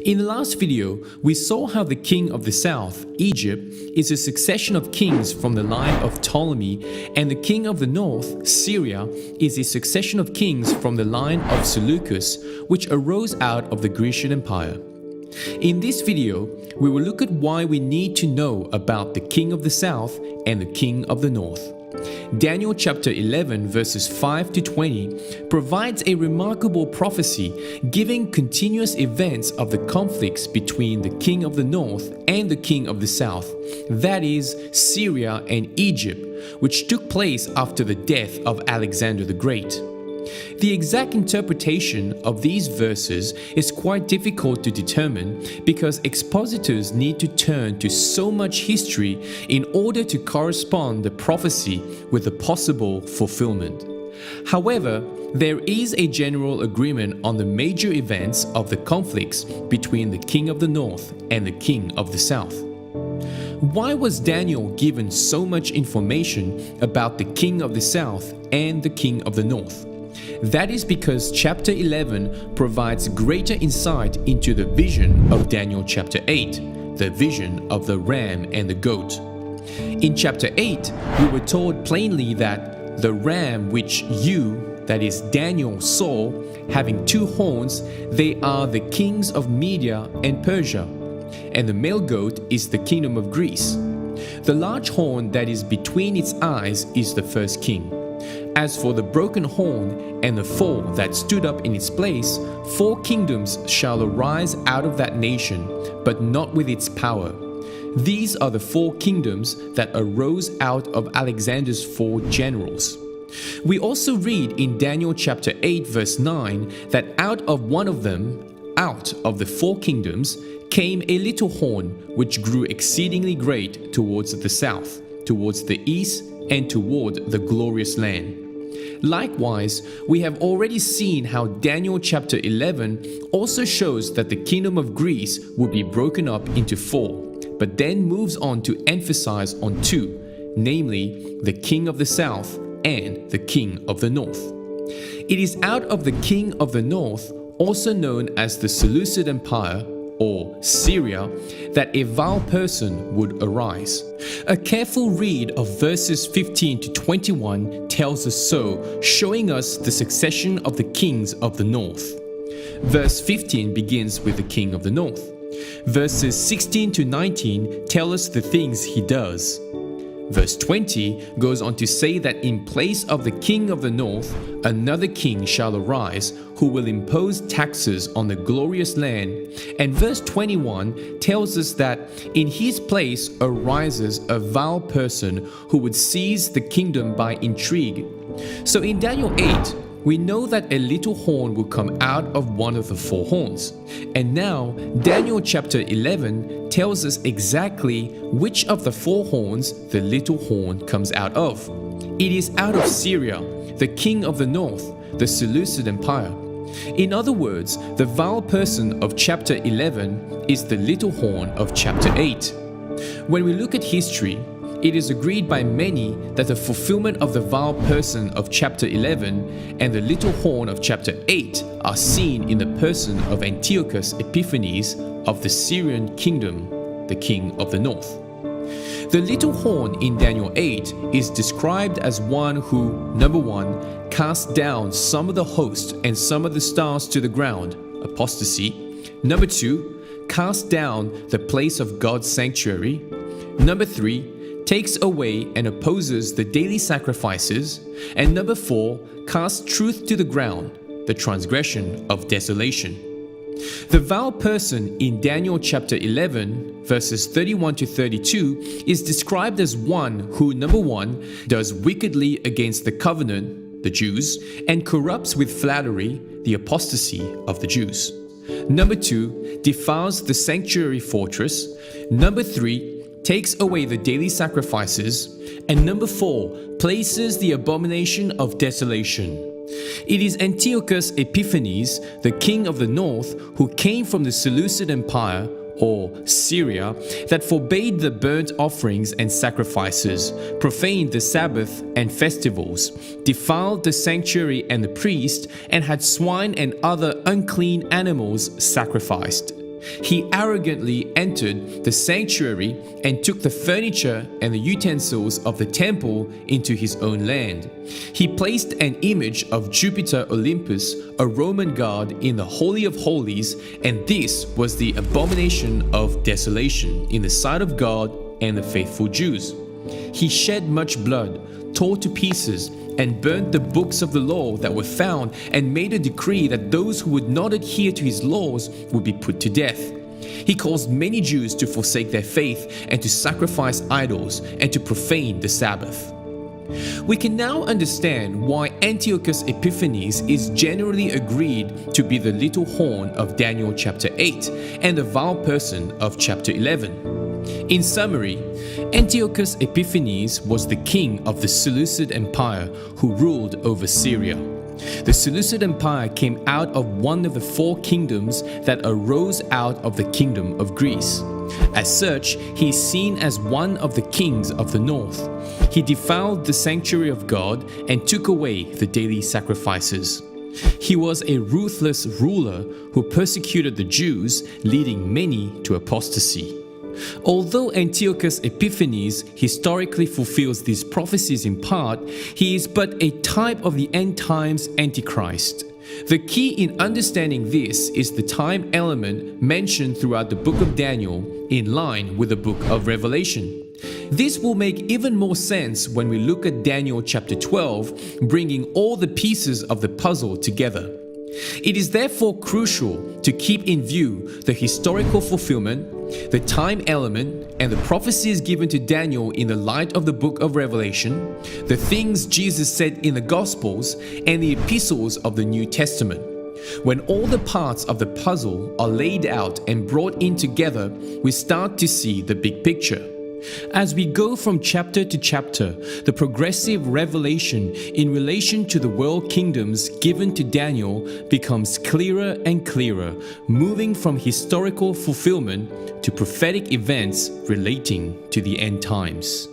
In the last video, we saw how the king of the south, Egypt, is a succession of kings from the line of Ptolemy, and the king of the north, Syria, is a succession of kings from the line of Seleucus, which arose out of the Grecian Empire. In this video, we will look at why we need to know about the king of the south and the king of the north. Daniel chapter 11 verses 5 to 20 provides a remarkable prophecy giving continuous events of the conflicts between the king of the north and the king of the south, that is, Syria and Egypt, which took place after the death of Alexander the Great. The exact interpretation of these verses is quite difficult to determine because expositors need to turn to so much history in order to correspond the prophecy with the possible fulfillment. However, there is a general agreement on the major events of the conflicts between the king of the north and the king of the south. Why was Daniel given so much information about the king of the south and the king of the north? That is because chapter 11 provides greater insight into the vision of Daniel chapter 8, the vision of the ram and the goat. In chapter 8, we were told plainly that the ram which you, that is Daniel, saw, having two horns, they are the kings of Media and Persia, and the male goat is the kingdom of Greece. The large horn that is between its eyes is the first king. As for the broken horn and the foal that stood up in its place, 4 kingdoms shall arise out of that nation, but not with its power. These are the 4 kingdoms that arose out of Alexander's 4 generals. We also read in Daniel chapter 8 verse 9 that out of one of them, out of the 4 kingdoms, came a little horn which grew exceedingly great towards the south, towards the east, and toward the glorious land. Likewise, we have already seen how Daniel chapter 11 also shows that the kingdom of Greece would be broken up into 4, but then moves on to emphasize on 2, namely the king of the south and the king of the north. It is out of the king of the north, also known as the Seleucid Empire, or Syria, that a vile person would arise. A careful read of verses 15 to 21 tells us so, showing us the succession of the kings of the north. Verse 15 begins with the king of the north. Verses 16 to 19 tell us the things he does. Verse 20 goes on to say that in place of the king of the north, another king shall arise who will impose taxes on the glorious land. And verse 21 tells us that in his place arises a vile person who would seize the kingdom by intrigue. So in Daniel 8, we know that a little horn will come out of one of the 4 horns. And now, Daniel chapter 11 tells us exactly which of the 4 horns the little horn comes out of. It is out of Syria, the king of the north, the Seleucid Empire. In other words, the vile person of chapter 11 is the little horn of chapter 8. When we look at history, it is agreed by many that the fulfillment of the vile person of chapter 11 and the little horn of chapter 8 are seen in the person of Antiochus Epiphanes of the Syrian kingdom, the king of the north. The little horn in Daniel 8 is described as one who, number 1, cast down some of the host and some of the stars to the ground, apostasy. Number 2, cast down the place of God's sanctuary. Number 3, takes away and opposes the daily sacrifices. And number 4, casts truth to the ground, the transgression of desolation. The vile person in Daniel chapter 11, verses 31 to 32, is described as one who, number 1, does wickedly against the covenant, the Jews, and corrupts with flattery, the apostasy of the Jews. Number 2, defiles the sanctuary fortress. Number 3, takes away the daily sacrifices. And number 4, places the abomination of desolation. It is Antiochus Epiphanes, the king of the north, who came from the Seleucid Empire, or Syria, that forbade the burnt offerings and sacrifices, profaned the Sabbath and festivals, defiled the sanctuary and the priest, and had swine and other unclean animals sacrificed. He arrogantly entered the sanctuary and took the furniture and the utensils of the temple into his own land. He placed an image of Jupiter Olympus, a Roman god, in the Holy of Holies, and this was the abomination of desolation in the sight of God and the faithful Jews. He shed much blood, tore to pieces, and burnt the books of the law that were found, and made a decree that those who would not adhere to his laws would be put to death. He caused many Jews to forsake their faith and to sacrifice idols and to profane the Sabbath. We can now understand why Antiochus Epiphanes is generally agreed to be the little horn of Daniel chapter 8 and the vile person of chapter 11. In summary, Antiochus Epiphanes was the king of the Seleucid Empire who ruled over Syria. The Seleucid Empire came out of one of the four kingdoms that arose out of the kingdom of Greece. As such, he is seen as one of the kings of the north. He defiled the sanctuary of God and took away the daily sacrifices. He was a ruthless ruler who persecuted the Jews, leading many to apostasy. Although Antiochus Epiphanes historically fulfills these prophecies in part, he is but a type of the end times Antichrist. The key in understanding this is the time element mentioned throughout the book of Daniel, in line with the book of Revelation. This will make even more sense when we look at Daniel chapter 12, bringing all the pieces of the puzzle together. It is therefore crucial to keep in view the historical fulfillment, the time element, and the prophecies given to Daniel in the light of the book of Revelation, the things Jesus said in the Gospels, and the epistles of the New Testament. When all the parts of the puzzle are laid out and brought in together, we start to see the big picture. As we go from chapter to chapter, the progressive revelation in relation to the world kingdoms given to Daniel becomes clearer and clearer, moving from historical fulfillment to prophetic events relating to the end times.